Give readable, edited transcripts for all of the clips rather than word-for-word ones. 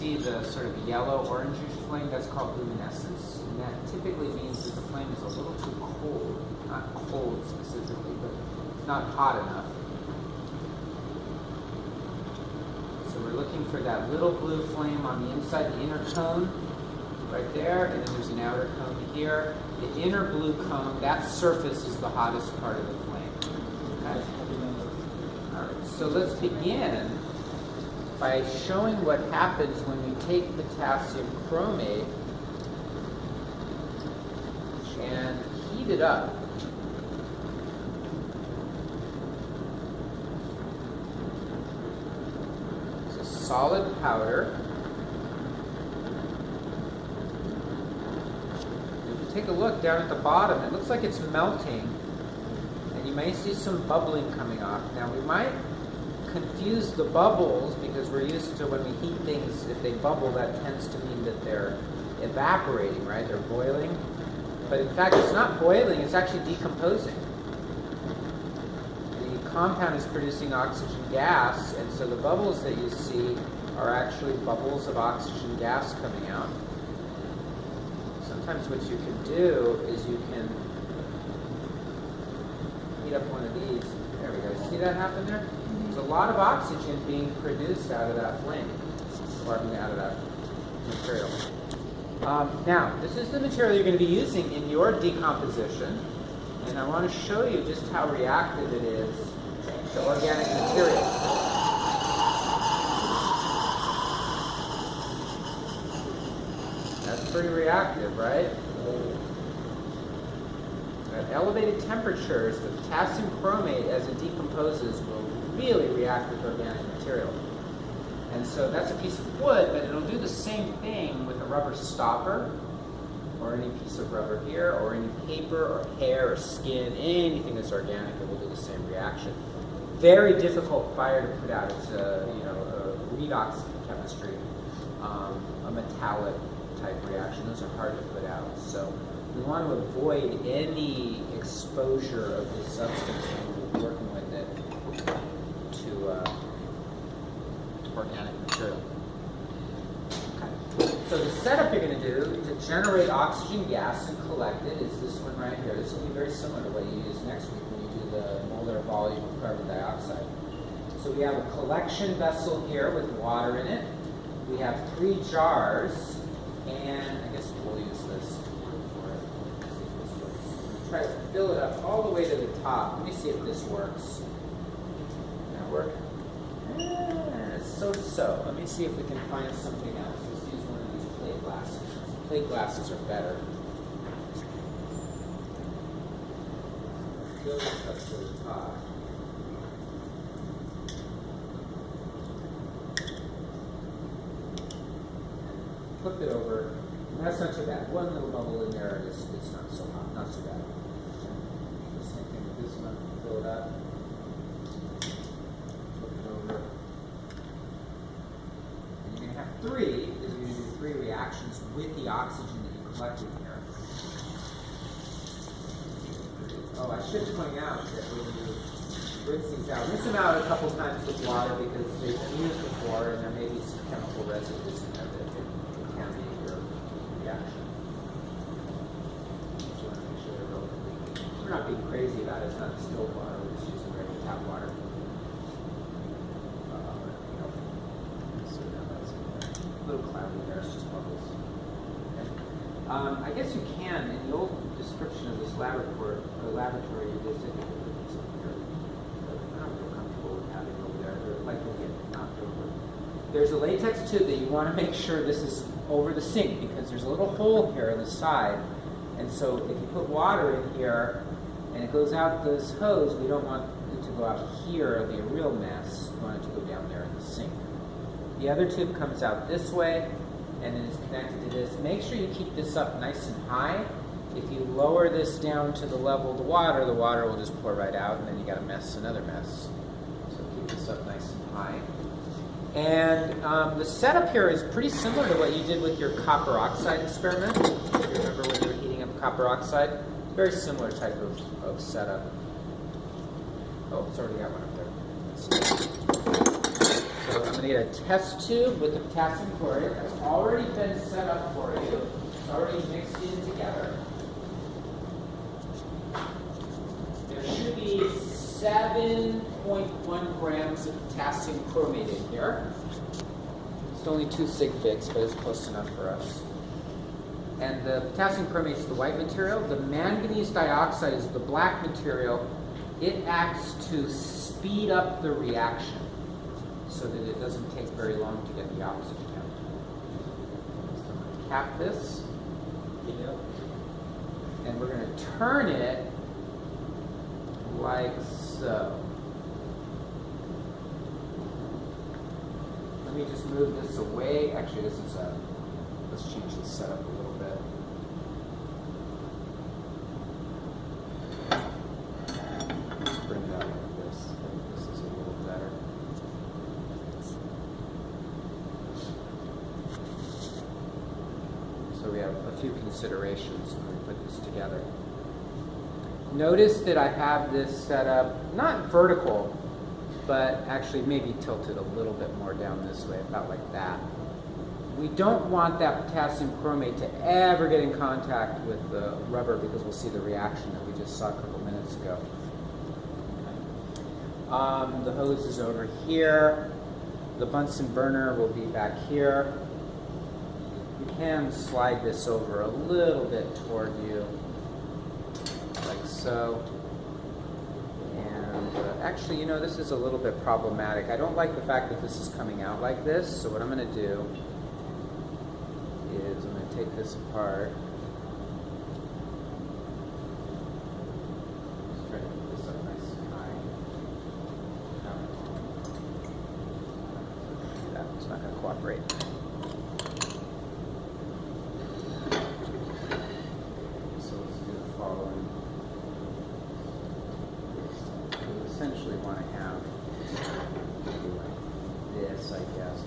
see the sort of yellow orangish flame, that's called luminescence. And that typically means that the flame is a little too cold. Not cold specifically, but it's not hot enough. So we're looking for that little blue flame on the inside, the inner cone, right there, and then there's an outer cone here. The inner blue cone, that surface is the hottest part of the flame. Okay? All right, so let's begin by showing what happens when we take potassium chromate and heat it up. It's a solid powder. If you take a look down at the bottom, it looks like it's melting, and you may see some bubbling coming off. Now we might confuse the bubbles because we're used to when we heat things, if they bubble, that tends to mean that they're evaporating, right? They're boiling. But in fact, it's not boiling, it's actually decomposing. The compound is producing oxygen gas, and so the bubbles that you see are actually bubbles of oxygen gas coming out. Sometimes what you can do is you can heat up one of these. There we go. See that happen there? There's a lot of oxygen being produced out of that flame, or out of that material. Now, this is the material you're going to be using in your decomposition, and I want to show you just how reactive it is to organic material. That's pretty reactive, right? At elevated temperatures, the potassium chromate, as it decomposes, will really react with organic material. And so that's a piece of wood, but it'll do the same thing with a rubber stopper, or any piece of rubber here, or any paper, or hair, or skin, anything that's organic, it will do the same reaction. Very difficult fire to put out. It's a redox chemistry, a metallic type reaction. Those are hard to put out. So we want to avoid any exposure of this substance when we're working with it to organic material. Okay. So the setup you're going to do to generate oxygen gas and collect it is this one right here. This will be very similar to what you use next week when you do the molar volume of carbon dioxide. So we have a collection vessel here with water in it. We have 3 jars, and I guess we'll use this for it. Let's see if this works. Try to fill it up all the way to the top. Let me see if this works. Can that work? So. Let me see if we can find something else. Let's use one of these plate glasses. Plate glasses are better. Fill this up to the top. Flip it over. And that's not too bad. One little bubble in there, and it's not so hot. Not so bad. The same thing with this one. Fill it up. Flip it over. 3 is you're going to do 3 reactions with the oxygen that you collected here. Oh, I should point out that when you rinse these out, rinse them out a couple times with water because they've been used before and there may be some chemical residues in there that can contaminate your reaction. So you want to make sure they're relatively clean. We're not being crazy about it. It's not distilled water. We're just using regular tap water. A little cloudy there, it's just bubbles. Okay. I guess you can, in the old description of this laboratory you visited, but I'm not real comfortable with having over there. They're likely to get knocked over. There's a latex tube that you want to make sure this is over the sink because there's a little hole here on the side. And so if you put water in here and it goes out this hose, we don't want it to go out here, it'll be a real mess. We want it to go down there in the sink. The other tube comes out this way, and then it's connected to this. Make sure you keep this up nice and high. If you lower this down to the level of the water will just pour right out, and then you got another mess. So keep this up nice and high. And the setup here is pretty similar to what you did with your copper oxide experiment. If you remember when you were heating up copper oxide, very similar type of setup. Oh, it's already got one up there. Let's see. So I'm going to get a test tube with the potassium chloride that's already been set up for you. It's already mixed in together. There should be 7.1 grams of potassium chromate in here. It's only 2 sig figs, but it's close enough for us. And the potassium chromate is the white material. The manganese dioxide is the black material. It acts to speed up the reaction so that it doesn't take very long to get the oxygen out. So I'm going to cap this. And we're going to turn it like so. Let me just move this away. Actually, this is let's change the setup a little bit. Let's bring it out like this. I think this is a little better. So we have a few considerations when we put this together. Notice that I have this set up, not vertical, but actually maybe tilted a little bit more down this way, about like that. We don't want that potassium chromate to ever get in contact with the rubber because we'll see the reaction that we just saw a couple minutes ago. The hose is over here. The Bunsen burner will be back here. You can slide this over a little bit toward you, like so. And actually, you know, this is a little bit problematic. I don't like the fact that this is coming out like this, so what I'm going to do is I'm going to take this apart. Just try to put this up nice and high. It's not going to cooperate. So let's do the following. We essentially want to have like this, I guess.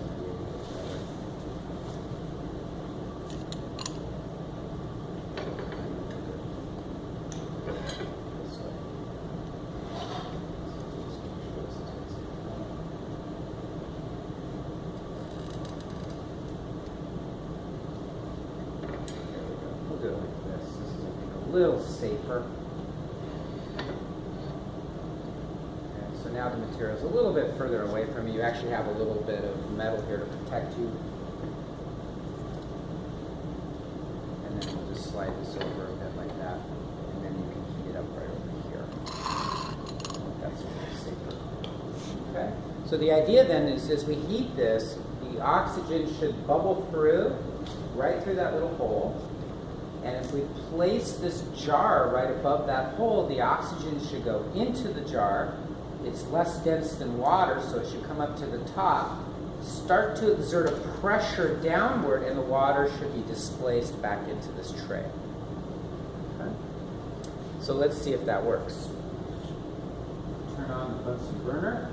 We'll do it like this. This is, I think, a little safer. And so now the material is a little bit further away from you. You actually have a little bit of metal here to protect you. And then we'll just slide this over a bit like that. And then you can heat it up right over here. That's a little safer. Okay? So the idea then is as we heat this, the oxygen should bubble through, right through that little hole. And if we place this jar right above that hole, the oxygen should go into the jar. It's less dense than water, so it should come up to the top, start to exert a pressure downward, and the water should be displaced back into this tray. Okay? So let's see if that works. Turn on the Bunsen burner.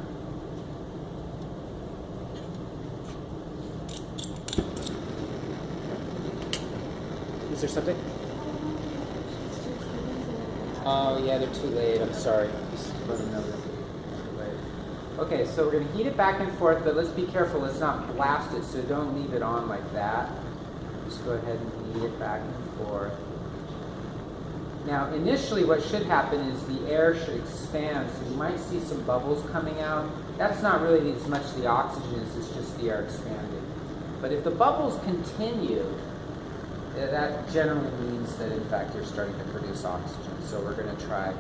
Is there something? Oh, yeah, they're too late. I'm sorry. Just let them know they're too late. Okay, so we're going to heat it back and forth, but let's be careful. Let's not blast it, so don't leave it on like that. Just go ahead and heat it back and forth. Now, initially, what should happen is the air should expand, so you might see some bubbles coming out. That's not really as much the oxygen as it's just the air expanding. But if the bubbles continue, that generally means that, in fact, you're starting to produce oxygen. So we're going to try to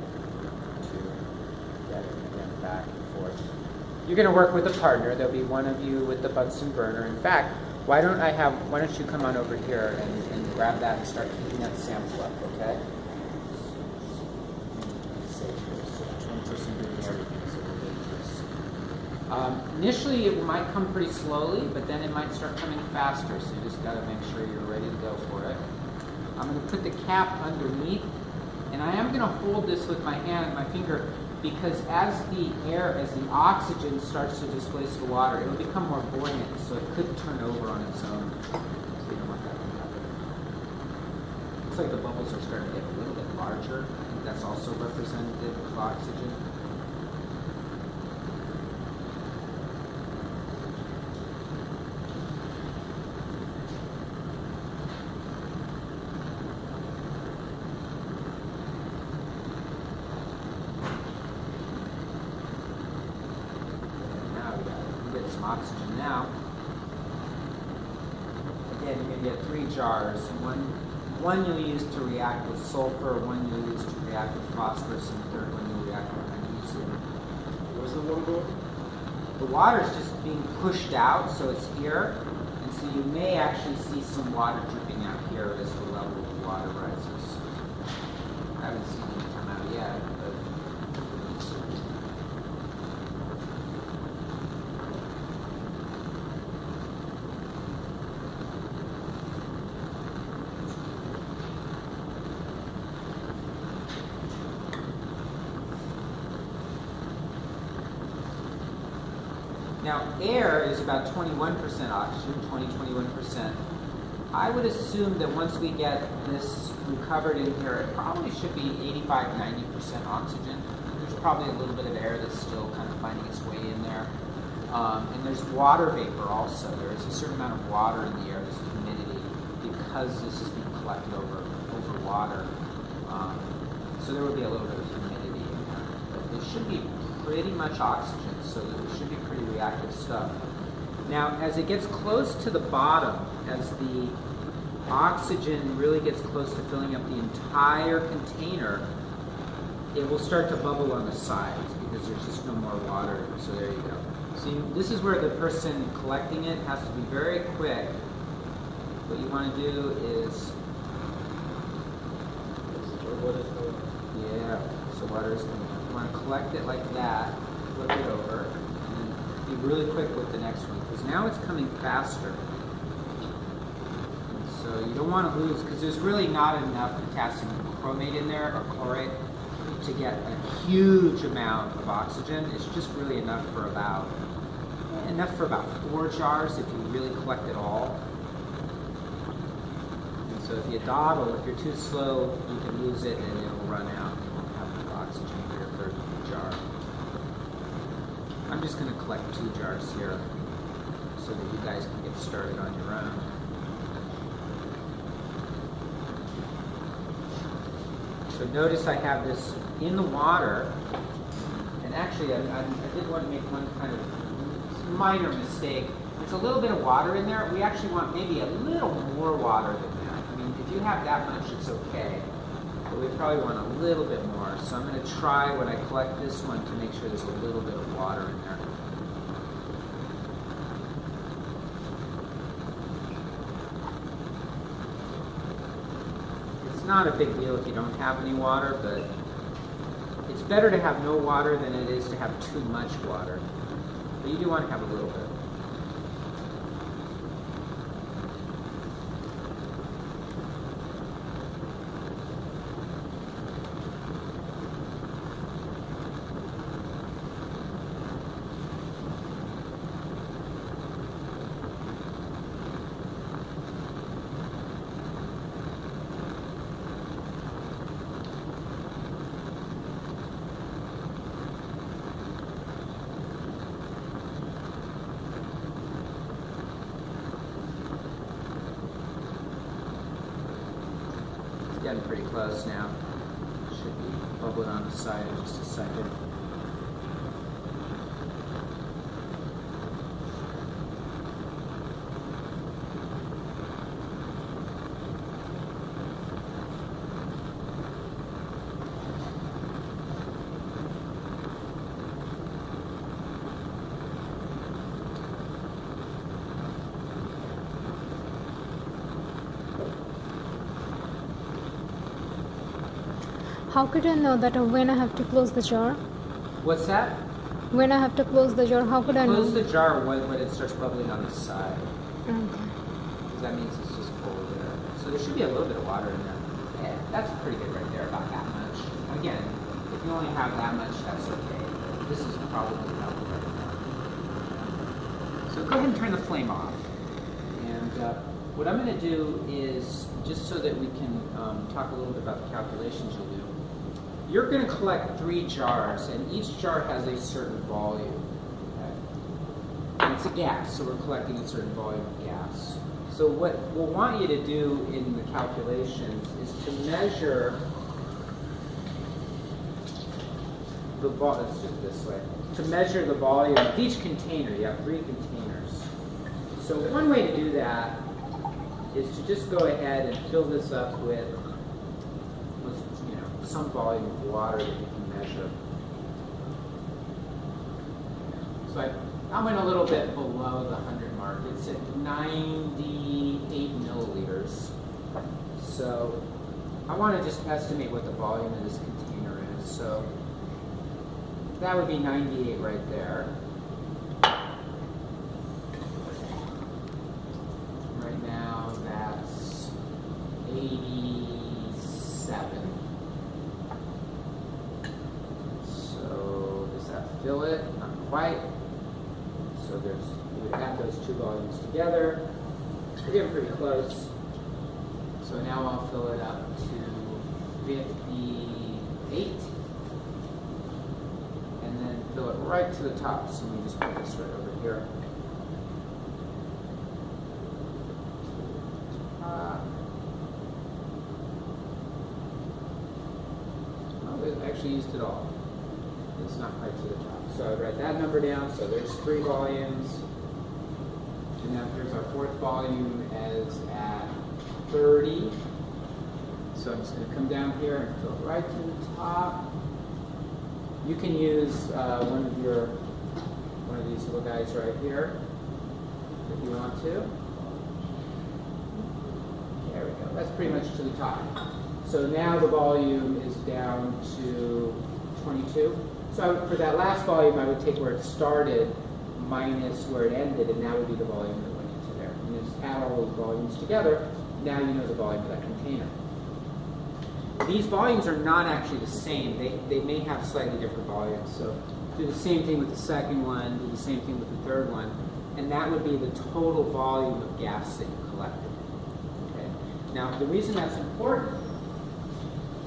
get it again back and forth. You're going to work with a partner. There'll be one of you with the Bunsen burner. In fact, why don't you come on over here and grab that and start heating that sample up, okay? One person doing everything is a little dangerous. Initially, it might come pretty slowly, but then it might start coming faster, so you just got to make sure you're ready to go for it. I'm going to put the cap underneath, and I am going to hold this with my hand and my finger, because as the oxygen starts to displace the water, it will become more buoyant, so it could turn over on its own. So you don't want that to happen. Looks like the bubbles are starting to get a little bit larger. I think that's also representative of oxygen. oxygen now. Again, you're going to get 3 jars. One you'll use to react with sulfur, one you'll use to react with phosphorus, and the third one you'll react with magnesium. Where's the water going? The water is just being pushed out, so it's here, and so you may actually see some water dripping out here as the level of the water rises. I haven't seen any come out yet, but now, air is about 21% oxygen, 21%. I would assume that once we get this recovered in here, it probably should be 85-90% oxygen. There's probably a little bit of air that's still kind of finding its way in there. And there's water vapor also. There is a certain amount of water in the air, there's humidity, because this is being collected over water. So there will be a little bit of humidity in there. But it should be pretty much oxygen, so that it should be pretty reactive stuff. Now, as it gets close to the bottom, as the oxygen really gets close to filling up the entire container, it will start to bubble on the sides because there's just no more water. So there you go. See, this is where the person collecting it has to be very quick. What you want to do is, yeah, so water is coming up. You want to collect it like that, flip it over, and then be really quick with the next one, because now it's coming faster. And so you don't want to lose, because there's really not enough potassium chromate in there, or chlorate, to get a huge amount of oxygen. It's just really enough for about 4 jars if you really collect it all. And so if you dawdle, if you're too slow, you can lose it and it'll run out. You won't have enough oxygen for your third jar. I'm just going to collect 2 jars here so that you guys can get started on your own. So notice I have this in the water, and actually I did want to make one kind of minor mistake. There's a little bit of water in there. We actually want maybe a little more water than that. I mean, if you have that much, it's okay. But we probably want a little bit more. So I'm going to try when I collect this one to make sure there's a little bit of water in there. It's not a big deal if you don't have any water, but it's better to have no water than it is to have too much water. But you do want to have a little bit. Getting pretty close now. Should be bubbling on the side in just a second. How could I know that when I have to close the jar? What's that? When I have to close the jar, how could I know? Close the jar when it starts bubbling on the side. Okay. Because that means it's just full of air. So there should be a little bit of water in there. Yeah, that's pretty good right there, about that much. Again, if you only have that much, that's okay. But this is probably enough right now. So go ahead and turn the flame off. And what I'm going to do is, just so that we can talk a little bit about the calculations you'll do, you're going to collect 3 jars, and each jar has a certain volume. Okay? And it's a gas, so we're collecting a certain volume of gas. So what we'll want you to do in the calculations is to measure let's do it this way. To measure the volume of each container, you have 3 containers. So one way to do that is to just go ahead and fill this up with some volume of water that you can measure. So I went a little bit below the 100 mark. It's at 98 milliliters. So I want to just estimate what the volume of this container is. So that would be 98 right there. Right now that's 87. So does that fill it? Not quite. So we would add those 2 volumes together. We're getting pretty close. So now I'll fill it up to 58. And then fill it right to the top. So let me just put this right over here. Oh, it actually used it all. It's not quite to the top. So I write that number down. So there's 3 volumes. And now here's our 4th volume as at 30. So I'm just going to come down here and fill it right to the top. You can use one of these little guys right here if you want to. There we go. That's pretty much to the top. So now the volume is down to 22. So for that last volume, I would take where it started minus where it ended, and that would be the volume that went into there. And just add all those volumes together. Now you know the volume of that container. These volumes are not actually the same. They may have slightly different volumes. So do the same thing with the second one, do the same thing with the third one, and that would be the total volume of gas that you collected. Okay? Now, the reason that's important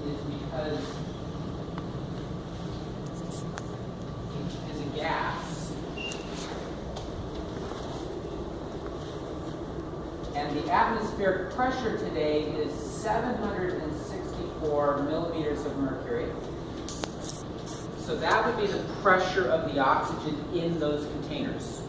is because it is a gas. And the atmospheric pressure today is 764 millimeters of mercury. So that would be the pressure of the oxygen in those containers.